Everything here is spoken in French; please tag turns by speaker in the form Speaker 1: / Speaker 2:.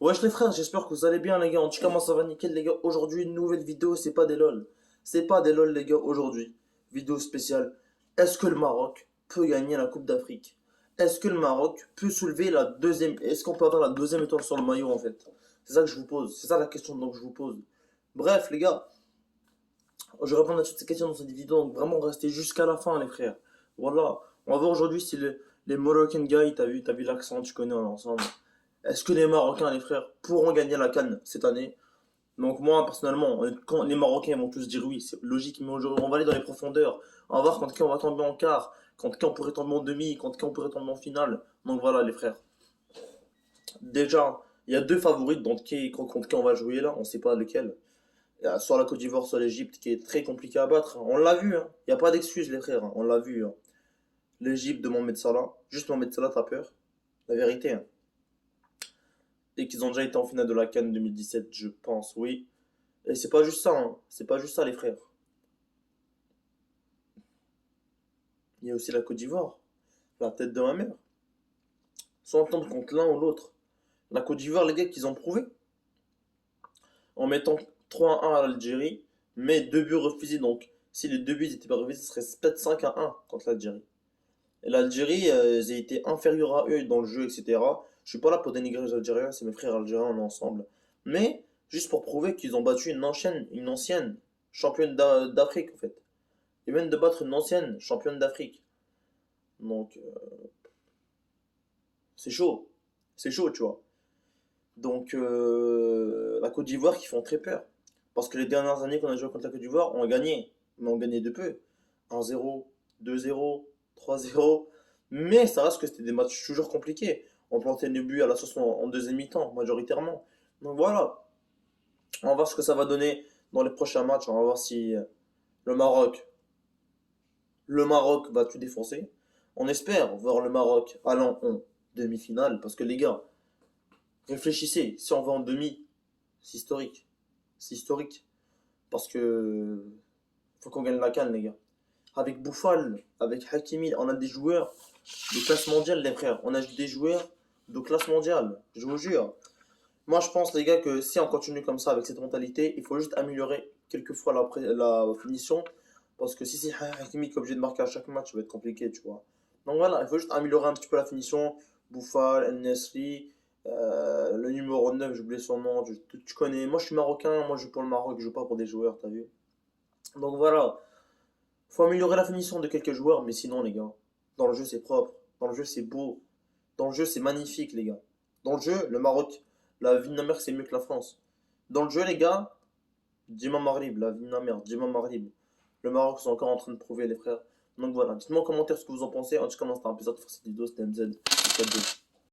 Speaker 1: Wesh les frères, j'espère que vous allez bien les gars. En tout cas, moi ça va nickel les gars. Aujourd'hui, une nouvelle vidéo, c'est pas des lol. C'est pas des lol les gars, aujourd'hui. Vidéo spéciale. Est-ce que le Maroc peut gagner la Coupe d'Afrique? Est-ce que le Maroc peut soulever la deuxième... Est-ce qu'on peut avoir la deuxième étoile sur le maillot en fait? C'est ça que je vous pose. C'est ça la question donc je vous pose. Bref les gars, je réponds à toutes ces questions dans cette vidéo. Donc vraiment restez jusqu'à la fin les frères. Voilà. On va voir aujourd'hui si les Moroccan guys, t'as vu l'accent, tu connais ensemble. Est-ce que les Marocains, les frères, pourront gagner la CAN cette année? Donc moi, personnellement, quand les Marocains vont tous dire oui, c'est logique, mais aujourd'hui, on va aller dans les profondeurs. On va voir quand on va tomber en quart, quand on pourrait tomber en demi, quand on pourrait tomber en finale. Donc voilà, les frères. Déjà, il y a deux favorites contre qui on va jouer là, on ne sait pas lequel. Il y a soit la Côte d'Ivoire, soit l'Égypte, qui est très compliqué à battre. On l'a vu, hein. Il n'y a pas d'excuse, les frères, hein. On l'a vu, hein. L'Égypte de Mohamed Salah, juste Mohamed Salah, t'as peur? La vérité, hein. Et qu'ils ont déjà été en finale de la CAN 2017, je pense, oui. Et c'est pas juste ça, hein. C'est pas juste ça, les frères. Il y a aussi la Côte d'Ivoire, la tête de ma mère. Soit entendre contre l'un ou l'autre. La Côte d'Ivoire, les gars, qu'ils ont prouvé. En mettant 3-1 à l'Algérie, mais deux buts refusés. Donc, si les deux buts n'étaient pas refusés, ce serait peut-être 5-1 contre l'Algérie. Et l'Algérie, ils ont été inférieurs à eux dans le jeu, etc. Je suis pas là pour dénigrer les Algériens, c'est mes frères algériens, on est ensemble. Mais, juste pour prouver qu'ils ont battu une ancienne championne d'Afrique, en fait. Ils viennent de battre une ancienne championne d'Afrique. Donc, c'est chaud. C'est chaud, tu vois. Donc, la Côte d'Ivoire qui font très peur. Parce que les dernières années qu'on a joué contre la Côte d'Ivoire, on a gagné. Mais on gagnait de peu. 1-0, 2-0, 3-0. Mais ça reste que c'était des matchs toujours compliqués. On plantait nos buts à la sauce en deuxième mi-temps, majoritairement. Donc voilà. On va voir ce que ça va donner dans les prochains matchs. On va voir si le Maroc, le Maroc va tout défoncer. On espère voir le Maroc allant en demi-finale. Parce que les gars, réfléchissez. Si on va en demi, c'est historique. C'est historique. Parce que faut qu'on gagne la CAN, les gars. Avec Bouffal, avec Hakimi, on a des joueurs de classe mondiale, les frères. On a des joueurs de classe mondiale, je vous jure. Moi, je pense, les gars, que si on continue comme ça, avec cette mentalité, il faut juste améliorer quelquefois la finition. Parce que si c'est Hakimi qui est obligé de marquer à chaque match, ça va être compliqué, tu vois. Donc voilà, il faut juste améliorer un petit peu la finition. Bouffal, El-Nesri, le numéro 9, j'ai oublié son nom, tu connais. Moi, je suis marocain, moi, je joue pour le Maroc, je joue pas pour des joueurs, t'as vu. Donc voilà, faut améliorer la finition de quelques joueurs, mais sinon, les gars, dans le jeu, c'est propre. Dans le jeu, c'est beau. Dans le jeu, c'est magnifique, les gars. Dans le jeu, le Maroc, la vie de ma mère, c'est mieux que la France. Dans le jeu, les gars, Djima Marib, la vie de ma mère, Djima Marib. Le Maroc, c'est encore en train de prouver, les frères. Donc voilà, dites-moi en commentaire ce que vous en pensez. En tout cas, moi, c'était un plaisir de faire cette vidéo. C'était MZ.